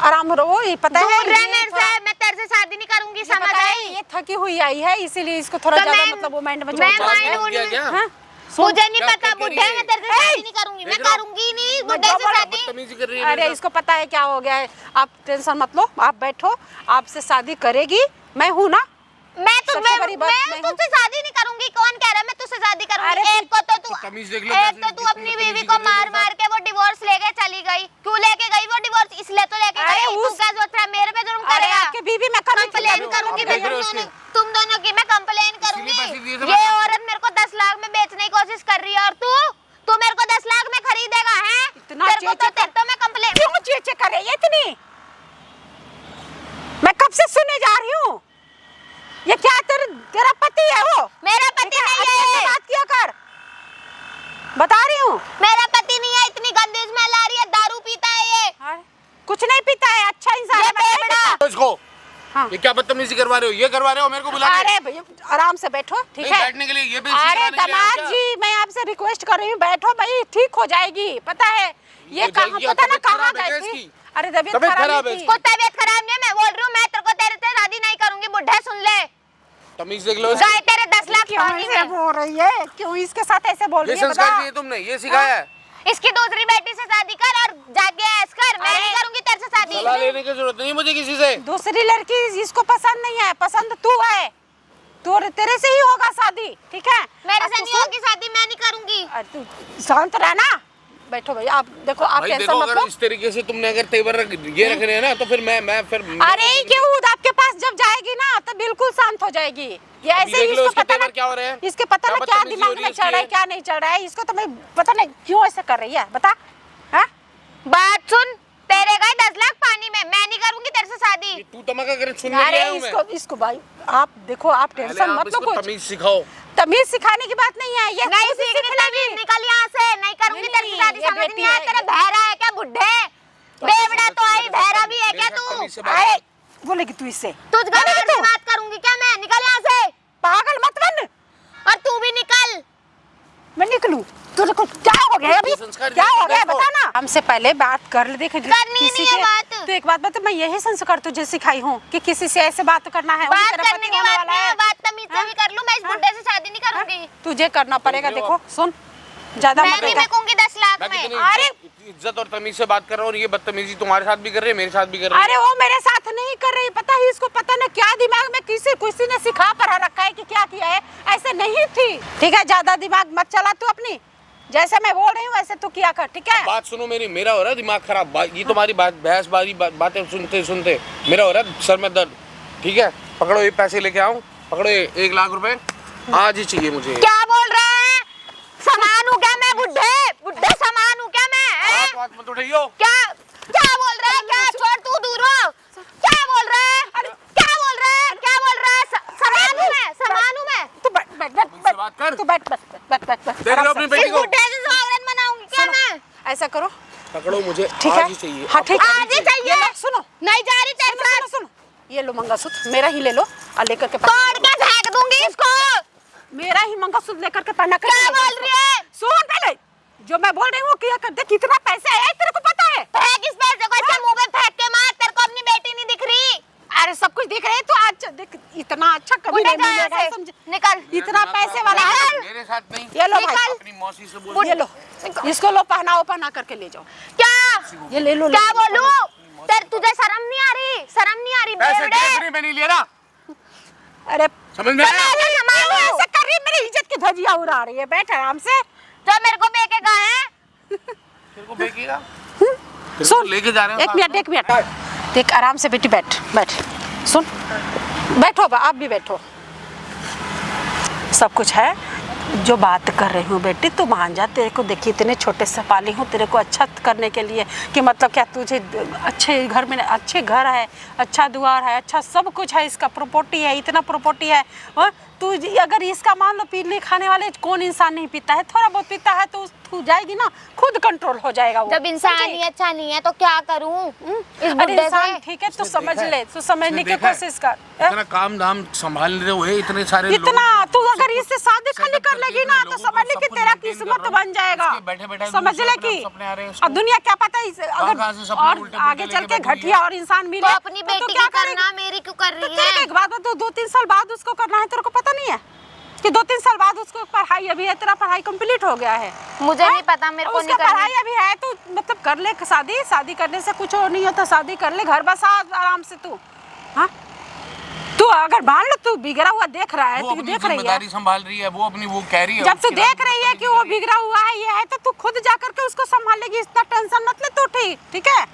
आराम रहो, ये पता है दूर रह ये मेरे थोड़ा- से, मैं तेरे से शादी नहीं करूंगी, ये समझ पता है, आई? ये थकी हुई आई है इसीलिए इसको थोड़ा तो ज्यादा मैं- मतलब वो माइंड में मैं चलता माइंड है। उन- क्या क्या? हाँ? सुन, मुझे नहीं क्या पता, कर बुड्ढे रही है? मैं तेरे से शादी नहीं करूंगी। मैं देख रहा हूँ। करूंगी नहीं बुड्ढे से जबरदस्त शादी। बदतमीजी कर रही है अरे मेरे इसको पता है क्या हो गया है। आप टेंशन मत लो, आप बैठो, आपसे शादी करेगी, मैं हूँ ना। मैं तो सबसे बड़ी बात मैं मैं हूँ। तुझसे शादी नहीं करूंगी। कौन कह रहा है मैं तुझसे शादी करूंगी? अरे एक को तो तू तमीज देख लो, एक कैसे तो तू जितनी अपनी बदतमीजी बीवी कर को रही है मार मेरे मार के वो डिवोर्स लेके चली गई। क्यों लेके गई वो डिवोर्स? इसलिए तो लेके अरे गई। तू उस- क्या सोच रहा है मेरे पे जुर्म अरे करेगा? आपकी बीवी मैं कभी कंप्लेन आप करूंगी देख मैं रहे हो तुम दोनों की मैं कंप्लेन पैसे दिए थे करूंगी। मैं। ये औरत मेरे को 10 लाख में बेचने की कोशिश कर रही है और तू मेरे को 10 लाख में खरीदेगा है? इतना तेरे को चेचे तो मैं कंप्लेन। क्यों चेचे कर रही है इतनी? मैं कब से सुने जा रही हूँ। ये क्या तेरा पति है वो? मेरा पति ठीक है, नहीं अच्छे से है। बात किया कर, बता रही हूँ। मेरा पति नहीं है। इतनी गंदी स्मेल आ रही है, दारू पीता है ये। कुछ नहीं पीता है, अच्छा इंसान ये है, मैं नहीं बेवड़ा। पीता। इसको हाँ। ये क्या बदतमीजी करवा रहे हो? ये करवा रहे हो मेरे को बुला के? अरे भैया आराम से बैठो, ठीक नहीं, है? बैठने के लिए ये भी अरे सिखाने के लिए आए दामाद क्या? जी, मैं आपसे रिक्वेस्ट कर रही हूँ, बैठो भाई, ठीक हो जाएगी। पता है ये हो कहाँ, जाएगी, पता ना तबीयत कहाँ खराब है गई क्या थी। इसकी? अरे तबीयत तबीयत खराब खराब ही है थी। को तबीयत खराब नहीं है, मैं बोल रही हूँ मैं तेरे को तेरे से शादी नहीं करूंगी। बुढ़ा सुन ले, तमीज देख लो इसकी। गए तेरे 10 लाख क्यों पानी ऐसे में। बोल रही है? क्यों इसके साथ ऐसे बोल ये रही है? संस्कार बता। दिए तुमने, ये सिखाया है। इसकी दूसरी बेटी से शादी कर और जाके ऐश कर। मैं नहीं करूंगी तेरे से शादी। सलाह लेने की जरूरत नहीं मुझे किसी से। दूसरी लड़की इसको पसंद नहीं है, पसंद तू है। तो तेरे से ही होगा शादी, ठीक है? मेरे अब से तू नहीं सुन। होगी शादी, मैं नहीं करूंगी। अरे तू शांत रहना, बैठो भाई, आप देखो, आप भाई टेंशन देखो, मत अगर लो। इस तरीके से तुमने अगर तेवर ये रख रहे हैं ना तो फिर मैं फिर अरे क्यों, आपके पास जब जाएगी ना तो बिल्कुल शांत हो जाएगी। ये अभी ऐसे ही देख लो इसको इसके पता तेवर ना क्या हो रहे हैं। इसके पता क्या ना क्या बदतमीजी हो दिमाग रही में है चल रहा है, इसकी? क्या नहीं चल रहा है, इसको तो मैं पता नहीं क्यों ऐसा कर रही है, बता। हाँ? बात सुन, तेरे गए 10 लाख पानी में। मैं नहीं करूंगी तेरे से शादी। तू तमका कर सुनने के अरे आया हूं मैं। इसको भाई, आप देखो, आप पहले टेंशन आप मत लो इसको कुछ। तमीज सिखाओ। तमीज सिखाने की बात नहीं है, ये नहीं खुद ही सीखनी सीख लेगी। तमीज, निकल यहाँ से। नहीं करूंगी नहीं, तेरे से शादी। ये समझ बेटी नहीं आया है, तेरा ये- बहरा है क्या? बुड्ढे बेवड़ा तो आई, बहरा भी है क्या मेरे साथ तू? तमीज से बात अरे कर। बोलेगी तू इससे? तुझको बोलेगी और से तू? बात करूंगी क्या मैं? निकल यहाँ से। पागल मत बन। और तू भी निकल। मैं निकलूं? तुझे कुछ क्या हो गया अभी? ये संस्कार क्या नहीं हो गया देखो। बता ना। हमसे पहले बात कर ले, देख करनी नहीं है बात। तो एक बात बता, मैं यही संस्कार तुझे सिखाई हूँ कि किसी से ऐसे बात करना है। वो भी बात तेरा करने पति की होने बात वाला नहीं है, है। बात तमीज से भी कर लूं। मैं इस बुड्ढे से शादी नहीं करूंगी। तुझे करना पड़ेगा। देख लो देखो सुन, ज्यादा मैं मत नहीं बेटा। बिकूंगी 10 लाख मैं में। कितनी अरे! इज्जत और तमीज से बात कर रहा हूँ और ये बदतमीजी तुम्हारे साथ भी कर रही है, मेरे साथ भी कर रही है। अरे वो मेरे साथ नहीं कर रही, पता है इसको, पता ना क्या दिमाग में किसी ने सिखा पढ़ा रखा है कि क्या किया है, ऐसे नहीं थी। ठीक है, ज्यादा दिमाग मत चला तू अपनी, जैसे मैं बोल रही हूँ वैसे तू किया कर, ठीक है? बात सुनो मेरी, मेरा हो रहा है दिमाग खराब। ये तुम्हारी बहस बारी बातें सुनते सुनते मेरा हो रहा है सर में दर्द। ठीक है, पकड़ो ये पैसे लेके आओ, पकड़ो ये 1 लाख रुपए आज ही चाहिए मुझे। क्या बोल रहे हैं? सामान हूँ क्या मैं? बुड्ढे सामान हूँ क्या मैं? बात मत उठाइयो। क्या क्या बोल रहा है? क्या छोड़, तू दूर हो। क्या बोल रहा है? क्या बोल रहा है? क्या बोल रहा है? सामान हूँ मैं। तू बैठ मुझसे बात कर। तू बैठ। देख लो अपनी बेटी इस को। बुड्ढे से स्वागत मनाऊंगी क्या मैं? ऐसा करो, पकड़ो मुझे, ठीक है? आज ही चाहिए। हाँ ठीक है, आज ही चाहिए। ये लो, सुनो, नहीं जा रही तेरे साथ। सुनो, ये लो मंगलसूत्र, मेरा ही ले लो और लेकर के तोड़ के फेंक दूंगी इसको। मेरा ही मंगलसूत्र लेकर के पहना कर। क्या बोल रही है? सुन पहले, जो मैं बोल रही हूँ किया कर। देख कितना पैसे आया तेरे को पता है? फेंक इस पैसे को, इसके मुंह पे फेंक के मार। तेरे को अपनी बेटी नहीं दिख रही? अरे सब कुछ दिख रहा है तो आज देख इतना अच्छा कभी बुड्ढे नहीं जा यहाँ मिलेगा, से। समझ? निकल। इतना पैसे वाला है। मेरे साथ नहीं, ये लो भाई, अपनी मौसी से बोल। ये लो, इसको लो, पहना करके ले जाओ। क्या ये ले लो। क्या बोलूं? तुझे शर्म नहीं आ रही? शर्म नहीं आ रही? पैसे बेवड़े। फ्री में नहीं ले रहा, अरे समझ में आया? ऐसे कर रही, मेरी इज्जत की धज्जियां उड़ा रही है। बैठ आराम से। जो मेरे को बेके गए हैं। तेरे को फेंकेगा, तेरे को लेके जा रहे हो। एक मिनट देख, आराम से बेटी, बैठ। सुन, बैठो, आप भी बैठो। सब कुछ है, जो बात कर रही हूँ बेटी तू मान जा। तेरे को देखिए इतने छोटे से पाली हूँ तेरे को अच्छा करने के लिए कि मतलब क्या तुझे अच्छे घर में, अच्छे घर है, अच्छा द्वार है, अच्छा सब कुछ है, इसका प्रॉपर्टी है, इतना प्रॉपर्टी है। तू अगर इसका मान लो पीने खाने वाले कौन इंसान नहीं पीता है? थोड़ा बहुत पीता है तो तू जाएगी ना, खुद कंट्रोल हो जाएगा वो। जब इंसान ही अच्छा नहीं है तो क्या करूं? इस बुड्ढे इंसान से। ठीक है, तू समझ ले, तू समझने की देखा है? कोशिश कर। इतना काम धाम संभाल रहे हो, इतने सारे लोग। इतना तू अगर इससे शादी खाली कर लेगी ना तो लोगों समझ को ले कि सब तेरा कुछ maintain किस्मत कर रहा बन हूं। जाएगा। इसके बैठे-बैठे समझ ले दूसरे कि सपने आ रहे हैं इसको। अब दुनिया क्या पता है कहाँ से सपने अगर उल्टे और आगे पुल्टे चल लेके के बैठी हुई घटिया है। और इंसान मिले तो अपनी बेटी की करना, मेरी क्यों कर रही है? एक बात बता, 2-3 साल बाद उसको करना है, तेरे को पता नहीं है कि 2-3 साल बाद उसको पढ़ाई अभी है, तेरा पढ़ाई कंप्लीट हो गया है। मुझे नहीं पता, मेरे को नहीं उसका करनी। पढ़ाई अभी है तो मतलब कर ले शादी करने से कुछ और नहीं होता। शादी कर ले, घर बसा आराम से तू। हाँ, तू अगर मान लो तू बिगड़ा हुआ देख रहा है, वो तू अपनी देख रही है, जिम्मेदारी संभाल रही है, वो अपनी वो कह रही है। जब तू उसकी देख रात रही है कि वो बिगड़ा हुआ है, ये है, तो तू खुद जाकर के उसको संभालेगी। इतना टेंशन मत ले तू, ठीक है?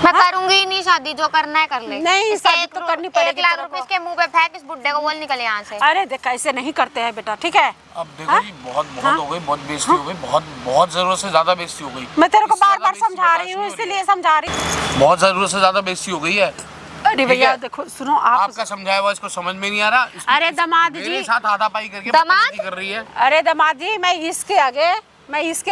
मैं करूंगी ही नहीं शादी, जो करना है कर ले। नहीं, इसके शादी तो करनी पड़ेगी 1 लाख तेरे रुपए को। इसके मुंह पे फेंक, इस बुड्ढे को बोल निकल यहाँ से। अरे देख ऐसे नहीं करते हैं बेटा, ठीक है? अब देखो जी, बहुत हो गई, बहुत बेइज्जती हो गई, बहुत जरूरत से ज्यादा बेइज्जती हो गई। मैं तेरे को इससे बार ज्यादा बार बेइज्जती समझा रही हूँ, बर्दाश्त नहीं हो इसीलिए समझा रही हूँ। बहुत जरूरत से ज्यादा बेइज्जती हो गई है। अरे भैया देखो, सुनो आप। आपका समझाया हुआ इसको समझ में नहीं आ रहा। अरे दामाद जी, मेरे साथ हाथापाई करके दामाद? बदतमीजी कर रही है। अरे दामाद जी, मैं इसके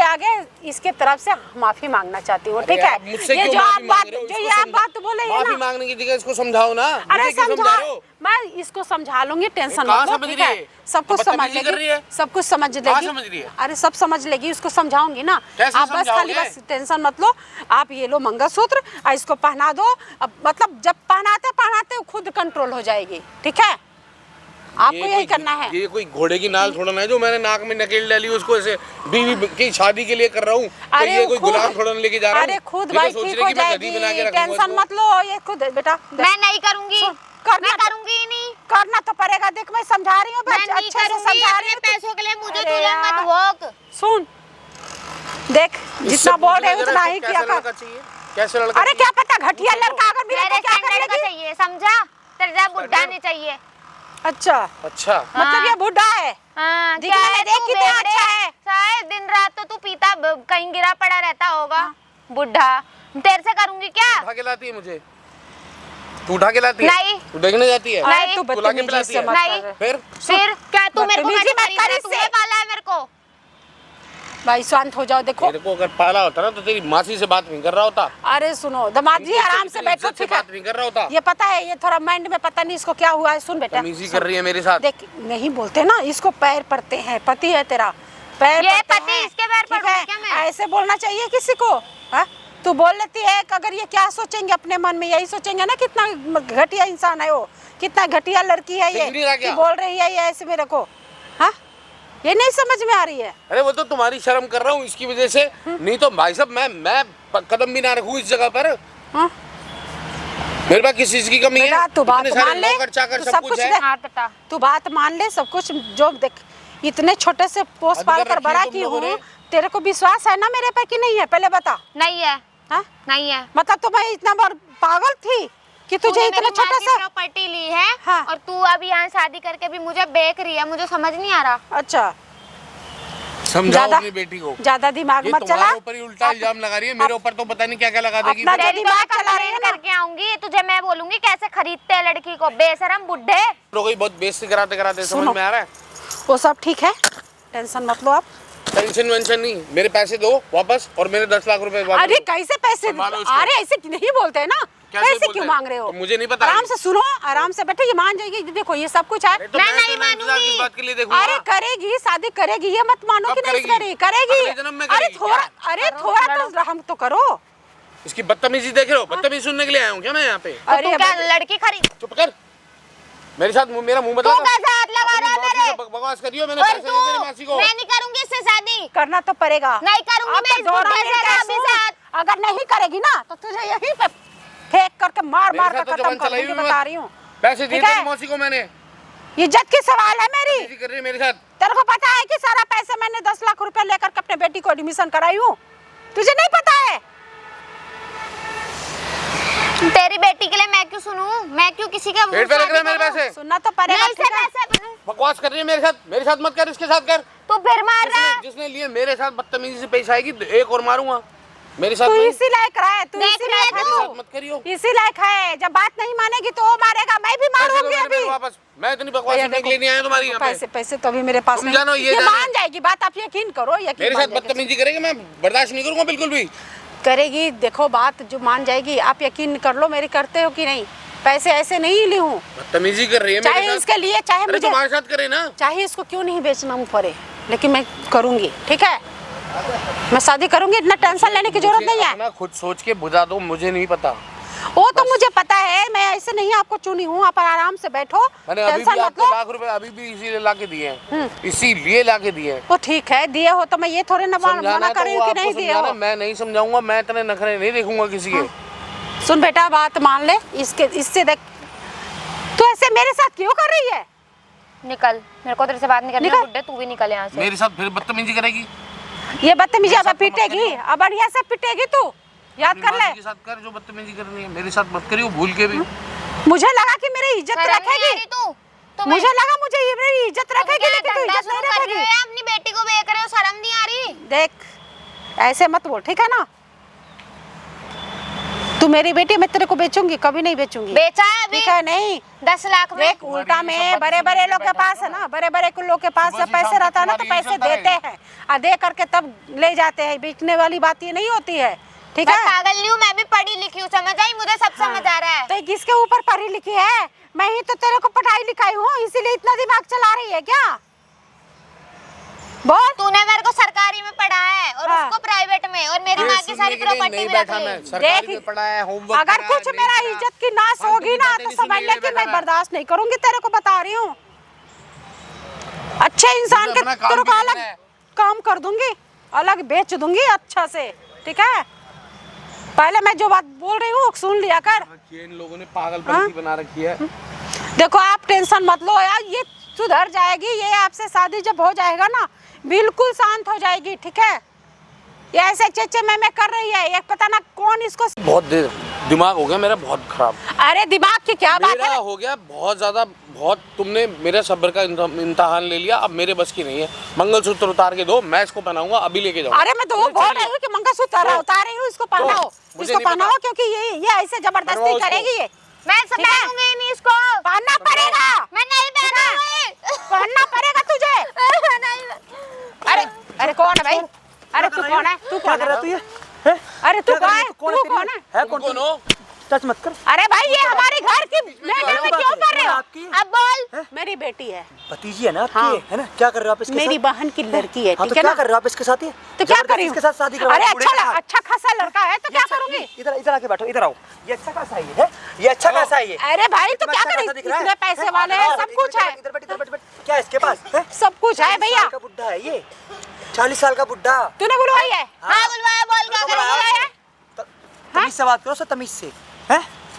आगे इसके तरफ से माफी मांगना चाहती हूँ, ठीक है? आप मुझसे ये क्यों जो माफी आप मांग बात, रहे हो? जो इसको ये आप समझा- बात बोले माफी ना, मांगने की जगह इसको समझाओ ना। अरे मुझे क्यों समझा, रहे हो? मैं इसको समझा लूंगी, टेंशन कहाँ मत लो, समझ ठीक रही है? है? सब कुछ समझ बदतमीजी कर रही लेगी, है? सब कुछ समझ कहाँ लेगी। समझ रही है? अरे सब समझ लेगी, उसको समझाऊंगी ना। कैसे आप बस खाली समझाओगे? बस टेंशन मत लो। आप ये लो मंगलसूत्र और इसको पहना दो। अब मतलब जब पहनाते खुद कंट्रोल हो जाएगी, ठीक है? आपको यही करना है। ये कोई घोड़े की नाल थोड़ा ना है जो मैंने नाक में नकेल डाली उसको ऐसे बीवी की शादी के लिए कर रहा हूँ। तो ये कोई गुलाम थोड़ा ना लेके जा रहा हूँ। अरे खुद ये तो भाई सोच ठीक रही हो कि मैं गधी बना के जाएगी, रखूंगा टेंशन इसको। मत लो। ये खुद बेटा मैं नहीं करूंगी, करना मैं तो- करूंगी ही नहीं। करना तो पड़ेगा। देख मैं समझा रही हूँ, मैं अच्छे नहीं से करूंगी समझा रही अपने हूँ। पैसों के लिए। मुझे अरे तुला मत यार। भोग। सुन देख, इससे जितना बोल पूछना रहे जरा उतना इसको ही कैसा किया लड़का कर। चाहिए? कैसे लड़का अरे चाहिए? क्या पता घटिया लड़का अगर मिले मेरे तो क्या कर स्टैंडर्ड का लेगी? चाहिए, समझा? तेरा बुड्ढा नहीं चाहिए। अच्छा, अच्छा, मतलब ये बुढ़ा है। हाँ, दिखने क्या में है देख तू कितना बेवड़े? अच्छा है। शायद दिन रात तो तू पीता कहीं गिरा पड़ा रहता होगा। बुड्ढा तेरे से करूंगी क्या? उठा के लाती है मुझे? तू उठा के लाती है? नहीं। तू देखने जाती है? नहीं। अरे तू बुला के बदतमीजी पिलाती से है? मत नहीं। कर। फिर फिर क्या तू मेरे को बदतमीजी मत कर तूने इससे। पाला है मेरे को? भाई शांत हो जाओ। देखो तेरे को अगर पाला होता ना तो तेरी मासी से बात नहीं कर रहा होता। अरे सुनो दामाद जी, आराम से बैठो, इज्जत से ठीक है? बात नहीं कर रहा होता। ये पता है, ये थोड़ा माइंड में पता नहीं इसको क्या हुआ है। सुन बेटा, तमीज़ी कर रही है मेरे साथ। देख नहीं बोलते ना, इसको पैर पड़ते हैं। पति है तेरा, पैर ये पड़ते पति, हैं, इसके पैर ठीक पड़ूंगी है? क्या मैं? ऐसे बोलना चाहिए किसी को? हाँ, तू बोल लेती है कि अगर ये क्या सोचेंगे अपने मन में, यही सोचेंगे ना कितना घटिया इंसान है वो, कितना घटिया लड़की है दिख नहीं रहा ये, क्या? कि बोल रही है ये ऐसे मेरे को। हाँ, ये नहीं समझ में आ रही है। अरे वो तो तुम्हारी शर्म कर रहा हूँ इसकी वजह से। नहीं तो भाई साहब मैं कदम भी ना रखूँ इस जगह पर। हाँ? मेरे पास किस चीज की कमी है? बेटा तू बात इतने सारे मान ले, नौकर चाकर तू सब कुछ है। हाथ हटा। तू बात मान ले, सब कुछ जो देख इतने छोटे से पोस पाल कर बड़ा की हूँ, तेरे को विश्वास है ना मेरे पे कि नहीं है? पहले बता। नहीं है, हाँ? नहीं है। मतलब तो मैं इतना बार पागल थी कि तुझे इतना छोटा सा प्रॉपर्टी ली है। हाँ। और तू अब यहाँ शादी करके भी मुझे बेच रही है, मुझे समझ नहीं आ रहा। अच्छा, समझाओ अपनी बेटी को, ज्यादा दिमाग ये मत चला। तुम्हारे ऊपर ही उल्टा इल्जाम लगा रही है, मेरे ऊपर तो पता नहीं क्या क्या लगा देगी। अपना तेरी दिमाग तो चला रही है ना। करके आऊंगी तुझे, मैं बोलूंगी कैसे खरीदते हैं लड़की को, बेशरम बुड्ढे। तो कोई बहुत बेइज्जती कराते कराते समझ में आ रहा है। वो सब ठीक है, टेंशन मत लो आप। टेंशन वेंशन नहीं, मेरे पैसे दो वापस और मेरे 10 लाख रुपए वापस अरे दो। कैसे पैसे? संभालो इसको। अरे ऐसे नहीं बोलते हैं ना, कैसे पैसे बोलते क्यों हैं? मांग रहे हो? तो मुझे नहीं पता। आराम से सुनो, आराम से बैठो, ये मान जाएगी। देखो ये सब कुछ है। तो मैं तो नहीं इंतजार मानूंगी। किस बात के लिए देखूंगा? अरे करेगी, शादी करेगी, ये मत मानो कब कि नहीं करेगी? करेगी। अगले जन्म में अरे करेगी थोड़ा, क्या? अरे थोड़ा तो रहम तो करो। इसकी बदतमीजी देख रहे हो? बदतमीजी सुनने के लिए आया हूँ क्या मैं यहाँ पे? तो अरे तू क्या लड़की खरीद? चुप कर, मेरे साथ मेरा मुंह मत तू लगा। कैसे हाथ लगा रहा है मेरे? बकवास करियो, मैंने और पैसे दिए तेरी मासी तू, को। मैं नहीं करूंगी इससे शादी। करना तो पड़ेगा। नहीं करूंगी अब मैं तो इस दौड़ा बुड्ढे मेरे से, कैसे? अभी से हाथ। अगर नहीं करेगी ना तो तुझे यहीं पे फेंक करके मार मेरे मार साथ कर तो खत्म जबान कर चलाई दूंगी, हुई बता मत। रही हूँ। पैसे दिए ठीक है? तेरी मौसी को मैंने। इज्जत की सवाल है मेरी। बेइज्जती कर रही है मेरे साथ। तेरे को पता है कि सारा पैसे मैंने 10 लाख रुपए लेकर के अपने बेटी को एडमिशन कराई हूँ? तुझे नहीं पता है? तेरी बेटी के लिए मैं क्यों सुनूं? मैं क्यों किसी का पेट पे लग रहे हैं मेरे पैसे। सुनना तो पड़ेगा। मैं इससे ठीक है? पैसे बकवास कर रही है मेरे साथ मत कर, इसके साथ कर। तू फिर मार रहा है। जिसने लिए मेरे साथ बदतमीजी से पेश आएगी तो एक और मारूंगा। मेरे साथ तू नहीं। इसी लायक रहा है, तू देख इसी लिया लायक है तू। मेरे साथ तू। मत करियो। इसी लायक है, जब बात नहीं मानेगी तो वो मारेगा, मैं भी पैसे दो मारूंगी मेरे अभी। वापस। मैं इतनी बकवास भैया सुनने के लिए नहीं आया तुम्हारी यहाँ पैसे पे। पैसे तो अभी मेरे पास तुम नहीं। जानो, ये ये जानो। मान जाएगी बात, आप यकीन करो, यकीन मेरे मान साथ जाएगी। बदतमीजी करेगी, मैं बर्दाश्त नहीं करूंगा बिल्कुल भी। करेगी, देखो बात जो मान जाएगी, आप यकीन कर लो मेरी करते हो कि नहीं। पैसे ऐसे नहीं ली हूँ, बदतमीजी कर रही है चाहे मेरे इसके साथ। लिए, चाहे अरे मुझे, तुम्हारे साथ करे ना। चाहे इसको क्यों नहीं बेचना पड़े, लेकिन मैं करूंगी। ठीक है, मैं शादी करूंगी, इतना टेंशन लेने की जरूरत नहीं है। अपना खुद सोच के बुझा दो, मुझे नहीं पता। वो तो मुझे पता है, मैं ऐसे नहीं आपको चुनी हूँ। आप आराम से बैठो, मैंने अभी टेंशन भी मत आपको लो। लाख रुपए अभी भी इसीलिए ला के दिए हैं, इसीलिए ला के दिए हैं। वो ठीक है, दिए हो तो मैं ये थोड़े ना समझाना मना है कर तो रही वो हूँ कि आपको नहीं दिए समझाना हो। है, मैं नहीं समझाऊंगा, मैं इतने नखरे नहीं देखूंगा किसी के। सुन बेटा, बात मान ले, इससे देख, तू ऐसे मेरे साथ क्यों कर रही है? निकल, मेरे को तेरे से बात नहीं करनी है निकल। बुड्ढे, तू भी निकल यहाँ से। मेरे साथ फिर बदतमीजी करेगी। ये बदतमीजी अब साथ तो मत पिटेगी, करियो। अब बढ़िया से पिटेगी तू, याद अपनी कर ले। मासी के साथ कर जो बदतमीजी करनी है, मेरे साथ मत करियो भूल के भी। मुझे लगा कि मेरी इज्जत शर्म नहीं आ रखेगी, रही तू? तो मुझे लगा मुझे ये मेरी इज्जत तुम रखेगी, क्या लेकिन तू धंधा इज्जत नहीं शुरू कर रही रखेगी। हो या अपनी बेटी को बेच रहे हो? शर्म नहीं आ रही? देख ऐसे मत बोल, ठीक है ना? तू मेरी बेटी, मैं तेरे को बेचूंगी, कभी नहीं बेचूंगी। बेचा है अभी ठीक है? नहीं 10 लाख में। देख, उल्टा में बड़े बड़े लोग के पास है ना, बड़े बड़े लोग के पास जब पैसे रहता है ना तो पैसे देते हैं, और दे करके तब ले जाते हैं। बेचने वाली बात ये नहीं होती है, ठीक मैं है? पागल नहीं हूँ, मैं भी पढ़ी लिखी हूँ, समझ आई? मुझे सब समझ आ रहा है। तो किसके ऊपर पढ़ी लिखी है? मैं ही तो तेरे को पढ़ाई लिखाई हूँ, इसीलिए इतना दिमाग चला रही है क्या? बोल। तूने मेरे को सरकारी में पढ़ा है और हाँ। उसको प्राइवेट में, और मेरी माँ की सारी प्रॉपर्टी नहीं भी रख बैठा ली। मैं, सरकारी देख, में पढ़ा है, होमवर्क अगर करा, कुछ नहीं मेरा करा। इज्जत की नाश फालतू होगी की ना बातें तो नहीं समझ सुनने ले के कि लिए मैं बैठा है। बर्दाश्त नहीं करूंगी, तेरे को बता रही हूँ। अच्छे इंसान मुझे के अपना काम तेरे को भी अलग करना है। काम कर दूंगी, अलग बेच दूंगी अच्छा से, ठीक है? पहले मैं जो बात बोल रही हूँ सुन लिया कर। इन लोगों ने पागलपंती बना रखी है। देखो आप टेंशन मत लो यार, ये सुधर जाएगी। ये आपसे शादी जब हो जाएगा ना बिल्कुल शांत हो जाएगी, ठीक है? ये ऐसे चेचे मैं कर रही है, ये पता ना कौन इसको। बहुत दिमाग हो गया मेरा बहुत खराब। अरे दिमाग की क्या बात मेरा है? हो गया बहुत ज्यादा, बहुत तुमने मेरे सब्र का इम्तिहान ले लिया, अब मेरे बस की नहीं है। मंगलसूत्र उतार के दो, मैं इसको पहनाऊंगा, अभी लेके जाऊंगा। अरे मैं तो वो बोल रही हूँ कि मंगलसूत्र उतार रही हूँ, इसको पहनाओ, मुझे इसको नहीं पता। पहनाओ, क्योंकि ये ऐसे जबरदस्ती पहनाओ इसको। करेगी ये। मैं सब ठीक है? पहनूंगी ही नहीं इसको। पहनना पड़ेगा, मैं नहीं पहनूंगी। पहनना पड़ेगा तुझे। नहीं। अरे अरे कौन है भाई? अरे तू कौन है? तू क्या कौन कर रहा है? तू ये? हैं? अरे तू क्या कर कौन रही है? है? कौन तू है कौन तेरी? है? है कौन तुमको तू? नो टच मत कर। अरे भाई ये हमारे घर की बेटे में क्यों कर रहे हो? आपकी अब बोल। मेरी बेटी है, भतीजी है ना आपकी, हाँ। है ना? क्या कर रहे हो आप इसके मेरी साथ? बहन की लड़की है, हाँ, तो ठीक है क्या ना? कर रहे हो आप इसके साथ? ही तो क्या जबरदस्ती करी? इसके साथ शादी करवा अरे रहे हो, बूढ़े के साथ। अच्छा खासा लड़का है तो क्या करूंगी? इधर इधर आके बैठो, इधर आओ। ये अच्छा खासा है ये, है? ये अच्छा खासा है ये। अरे भाई तो इतना क्या अच्छा करें, खासा दिख रहा है? इतने पैसे वाले हैं, सब कुछ है, इधर बैठ, इधर बैठ, बैठ। क्या है इसके पास? है? सब कुछ है 40 भैया। साल का बुड्ढा है ये, 40 साल का बुड्ढा। तूने बुलवाई है? हाँ बुलवाया, बोल क्या तो करूंगी? तमीज से बात करो, सर तमीज से, है?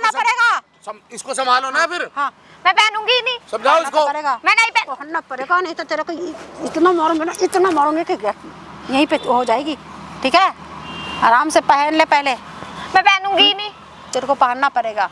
करना पड़ेगा। इसको संभालो ना फिर। हाँ मैं पहनूंगी ही नहीं। समझाओ इसको। पड़ेगा। मैं नहीं पहन। पहनना पड़ेगा, नहीं तो तेरे को इतना मारूंगे ना, इतना मारूंगे कि यहीं पे हो जाएगी। ठीक है आराम से पहन ले पहले, मैं पहनूंगी ही नहीं। तेरे को पहनना पड़ेगा।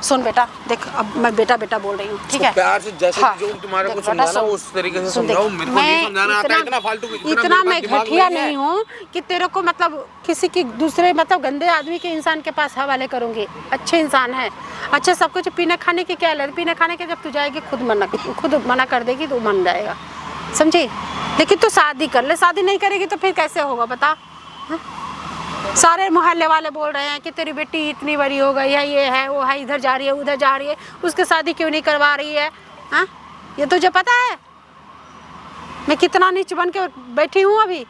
सुन बेटा, देख अब मैं बेटा बेटा बोल रही हूँ, ठीक है? प्यार से जैसे हाँ, जो तुम्हारे को देख बेटा, समझाना सुन, उस तरीके से सुन, देख, समझाओ। मेरे को नहीं समझाना आता है, इतना फालतू इतना मैं मेरे दिमाग घटिया में है। नहीं हूँ कि तेरे को मतलब किसी की दूसरे मतलब गंदे आदमी के इंसान के पास हवाले करूँगी। अच्छे इंसान है, अच्छे सब कुछ। पीने खाने की क्या ले, पीने खाने के जब तू जाएगी खुद मना कर देगी तो मान जाएगा, समझी? लेकिन तू शादी कर ले, शादी नहीं करेगी तो फिर कैसे होगा बता? सारे मोहल्ले वाले बोल रहे हैं कि तेरी बेटी इतनी बड़ी हो गई है, ये है वो है, इधर जा रही है उधर जा रही है, उसकी शादी क्यों नहीं करवा रही है? हाँ, ये तुझे पता है मैं कितना नीच बन के बैठी हूँ अभी?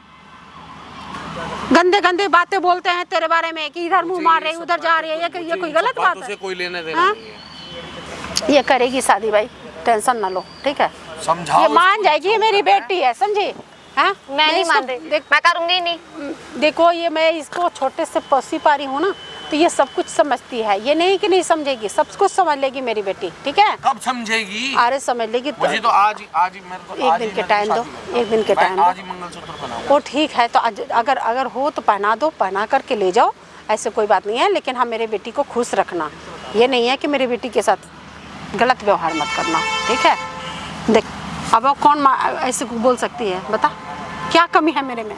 गंदे गंदे बातें बोलते हैं तेरे बारे में कि इधर मुंह मार रही है उधर जा रही है, ये कोई गलत बात है? कोई लेने देना हाँ? नहीं है। ये करेगी शादी भाई, टेंशन ना लो, ठीक है? समझाओ ये मान उसको। जाएगी, ये मेरी बेटी है, समझी? हाँ, मैं नहीं इसको- मान रही, मैं करूंगी ही नहीं। देखो ये मैं इसको छोटे से पोसी पा रही हूँ ना, तो ये सब कुछ समझती है, ये नहीं कि नहीं समझेगी, सब कुछ समझ लेगी मेरी बेटी, ठीक है? कब समझेगी? अरे समझ लेगी मुझे तो आज ही मेरे को एक दिन के टाइम दो, एक दिन के टाइम दो। आज ही मंगलसूत्र पहनाऊं। वो ठीक है, तो अगर हो तो पहना दो, पहना करके ले जाओ, ऐसे कोई बात नहीं है। लेकिन हाँ, मेरे बेटी को खुश रखना, ये नहीं है कि मेरी बेटी के साथ गलत व्यवहार मत करना, ठीक है? देख अब वो कौन ऐसे बोल सकती है, बता क्या कमी है मेरे में?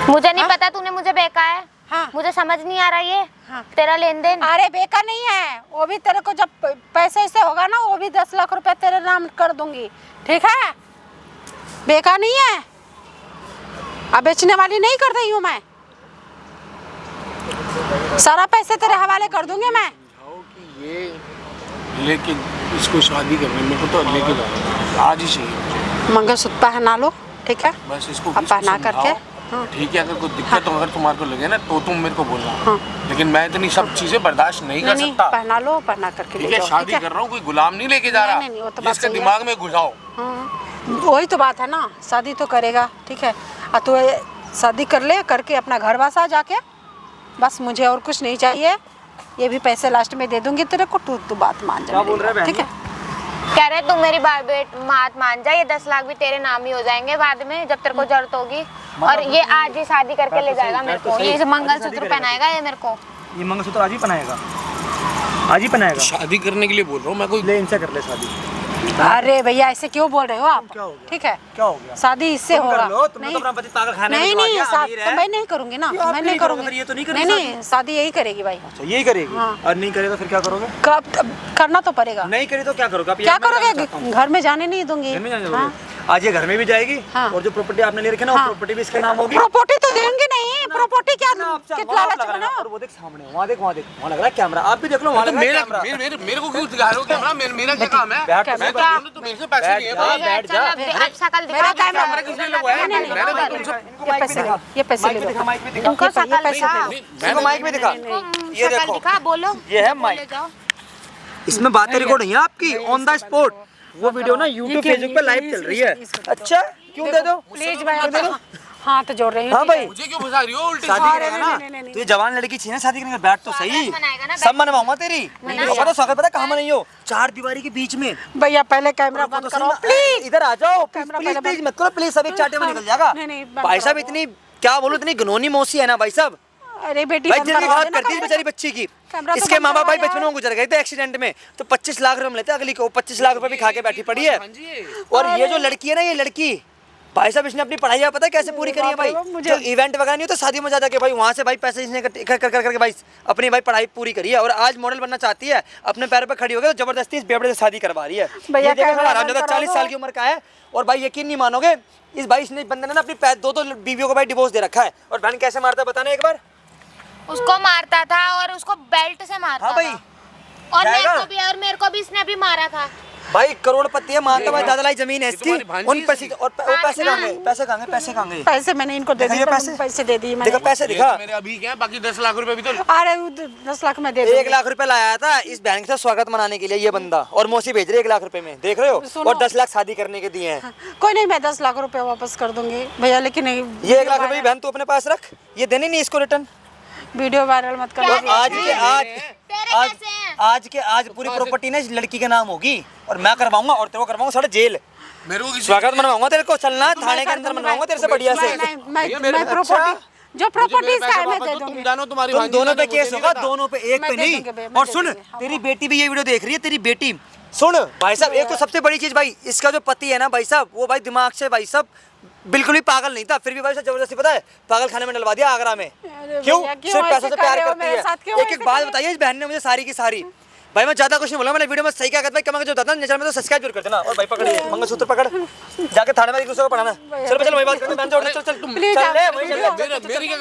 मुझे नहीं हाँ? पता, तूने मुझे बेका है। हाँ। मुझे समझ नहीं आ रहा ये हाँ। तेरा लेन देन। अरे बेकार नहीं है, वो भी तेरे को जब पैसे से होगा ना, वो भी 10 लाख रुपए तेरे नाम कर दूंगी, ठीक है? बेकार नहीं है, अब बेचने वाली नहीं कर रही हूँ मैं, सारा पैसे तेरे हवाले कर दूंगी मैं। कि ये लेके इसको शादी करने मेरे को तो लेके जाओ, आज ही चाहिए मुझे। मंगलसूत्र पहना लो, ठीक है? बस इसको अब पहना करके, हाँ। ठीक है, अगर कोई दिक्कत हो, अगर तुम्हारे को लगे ना तो तुम मेरे को बोलना। हाँ। लेकिन मैं इतनी सब चीजें बर्दाश्त नहीं कर नहीं सकता। पहना लो, पहना करके ठीक ले है, जाओ, शादी ठीक है? कर रहा हूँ, कोई गुलाम नहीं लेके जा रहा। नहीं, वो तो बात इसके सही है। दिमाग में घुसाओ। हाँ, वही तो बात है ना, शादी तो करेगा, ठीक है? तो शादी कर ले, करके अपना घर बसा जाके, बस मुझे और कुछ नहीं चाहिए। ये भी पैसे लास्ट में दे दूंगी तेरे को, तू बात मान जा। क्या बोल रहे हैं ठीक है? कह रहे तू मेरी बात मान जा, ये 10 लाख भी तेरे नाम ही हो जाएंगे बाद में जब तेरे को जरूरत होगी। और ये आज ही शादी करके ले जाएगा मेरे को, ये मंगलसूत्र पहनाएगा ये मेरे को। ये मंगलसूत्र आज ही पहनाएगा, आज ही पहनाएगा। शादी करने के लिए बोल रहा हूँ मैं, कोई ले इनसे कर ले शादी। अरे भैया ऐसे क्यों बोल रहे हो आप? क्या हो गया? ठीक है, क्या हो गया? शादी इससे तुम कर होगा। लो, तुमने तो अपना पति पागल खाने में नहीं डुबा नहीं, दिया, शादी अमीर तो है। मैं नहीं करूंगी ना, क्यों आप मैं नहीं नहीं करोगे? करूंगी। फिर ये तो नहीं करेगी नहीं, शादी यही करेगी भाई। अच्छा यही करेगी। हाँ। और नहीं करे तो फिर क्या करोगे? कब करना तो पड़ेगा। नहीं करे तो क्या करोगे? आप क्या ये मैं जानना चाहता करोगे? हूँ। घर में जाने नहीं दूंगी। घर में जाने हाँ। दोगे? आज ये घर में भी जाएगी। हाँ। और जो प्रॉपर्टी आपने ले रखी है ना, वो हाँ। प्रॉपर्टी भी इसके नाम होगी। प्रॉपर्टी तो देंगे नहीं, प्रॉपर्टी क्या आपसे लालच लग रहा है ना। बना? और वो देख सामने, वहाँ देख लग रहा है कैमरा। आप भी देख लो, वहाँ लग रहा है कैमरा। मेरे को क्यों दिखा रहे हो कैमरा? मेरा क्या काम है? बैठ मैं जा। तो मेरे से पैसे लिए बैठ जा, बैठ जा। अब शक्ल दिखा। मेरा कैमरा कैमरा किसने लगवाया? नहीं, नहीं, मैंने नहीं, तुमसे ये पैसे ले, ये पैसे ले दिखा, लो। माइक में दिखा। उनको ये शक्ल पैसे दिखा। दे इसको माइक में दिखा। ये शक्ल देखो, दिखा, बोलो। ये है बोले माइक। जाओ। इसमें बातें रिकॉर्ड हुई हैं आपकी ऑन द स्पॉट। वो वीडियो ना यूट्यूब फेसबुक पे लाइव चल रही है। अच्छा क्यों दे दो? प्लीज भाई, हाथ जोड़ रही हूँ। हाँ भाई, मुझे क्यों फंसा रही हो उल्टी? शादी करेगा ना नहीं। तो ये जवान लड़की चाहिए ना शादी करने का। बैठ तो सही, मनाएगा ना, सब मनवाऊंगा तेरी। पता स्वागत पता कहाँ मनाई हो? चार दीवारी के बीच में। भैया पहले कैमरा बंद करो प्लीज। इधर आ जाओ कैमरा प्लीज, पहले प्लीज मत करो प्लीज, सब एक चाटे में निकल जाएगा। नहीं, बंद भाई साहब करो। इतनी क्या बोलूं, इतनी गनोनी मौसी है ना भाई साहब। अरे बेटी भाई बंद जिंदगी करवा खराब देना कर दी इस कैमरा। बेचारी बच्ची की। कैमरा तो इसके बंद माँ बाप करवा भाई बचपन में गुजर गए थे एक्सीडेंट में, तो 25 लाख रुपए हम लेते, अगली को 25 लाख रुपए भी खा के बैठी पड़ी है। और ये जो लड़की है ना, ये लड़की भाई साहब इसने अपनी पढ़ाई पता है कैसे पूरी करी है भाई? मुझे- जो इवेंट वगैरह नहीं होता शादी में जा के भाई, वहाँ से भाई पैसे इसने इकट्ठा कर करके भाई अपनी भाई पढ़ाई पूरी करी है। और आज मॉडल बनना चाहती है, अपने पैरों पे खड़ी हो गई, तो जबरदस्ती इस बेवड़े से शादी करवा रही है। भैया ये देखो कैमरा आराम बंद से करा 40 दो। साल की उम्र का है। और भाई यकीन नहीं मानोगे, इस भाई इसने बंदे ने ना अपनी दो बीवियों को भाई डिवोर्स दे रखा है। और बहन कैसे मारता है बताना एक बार। उसको मारता था और उसको बेल्ट से मारता हाँ भाई, था। और जाएगा? मेरे को भी इसने भी मारा था। भाई करोड़पति है, मानता भाई दादा लाई जमीन है ये इसकी। तुम्हारी भांजी उन है पैसे इसकी? और वो पैसे कहाँ गए? पैसे कहाँ गए? पैसे कहाँ गए? पैसे मैंने इनको दे देखा ये दिए, पैसे दे दिए मैंने। देखो पैसे ये दिखा। तो मेरे अभी क्या, बाकी 10 लाख रुपए भी तो अरे 10 लाख में दे 1 लाख रुपए लाया था इस बहन के साथ स्वागत मनाने के लिए ये बंदा, और मौसी भेज रही है 1 लाख रुपए में, देख रहे हो? सुनो। और 10 लाख शादी करने के दिए हैं। कोई नहीं, मैं 10 लाख रुपए वापस कर दूंगी भैया, लेकिन ये 1 लाख रुपए की बहन तू अपने पास रख, ये देने नहीं इसको रिटर्न। वीडियो वायरल मत कर। और आज के आज तेरे आज कैसे हैं? आज के आज पूरी प्रॉपर्टी ना इस लड़की के नाम होगी, और मैं करवाऊंगा और तेरे को करवाऊंगा साढ़े जेल। मेरे को किसी स्वागत मनवाऊंगा तेरे को, चलना थाने के अंदर मनवाऊंगा तेरे से बढ़िया से। मैं प्रॉपर्टी जो प्रॉपर्टी है मैं दे तुम दूंगी। जानो तुम्हारी तुम भांजी दोनों पे जाने, मुझे केस नहीं होगा, पता। दोनों पे एक मैं पे दे नहीं। दूंगी बे, मैं और दे सुन, दूंगी, हाँ। तेरी बेटी भी ये वीडियो देख रही है, तेरी बेटी सुन भाई साहब, एक तो सबसे बड़ी चीज भाई, इसका जो पति है ना भाई साहब, वो भाई दिमाग से भाई साहब बिल्कुल भी पागल नहीं था, फिर भी भाई साहब जबरदस्ती पता है पागल खाने में डलवा दिया आगरा में। क्यों? भैया, क्यों सिर्फ ऐसे पैसों से कर प्यार रहे हो करती मेरे साथ? क्यों है। एक एक ऐसे बात कर रहे हो? बताइए, इस बहन ने मुझे सारी की सारी, भाई मैं ज्यादा कुछ नहीं बोला, मैंने वीडियो में सही क्या कहता है, कमा के जो बताता चैनल में तो सब्सक्राइब जरूर कर देना। और भाई पकड़िए मंगलसूत्र पकड़, जाके थाने में एक दूसरे को पढ़ाना। चल चल वही बात करते हैं, चल चल प्लीज चल आप ले वही चल वीडियो- ले। मेरी क्या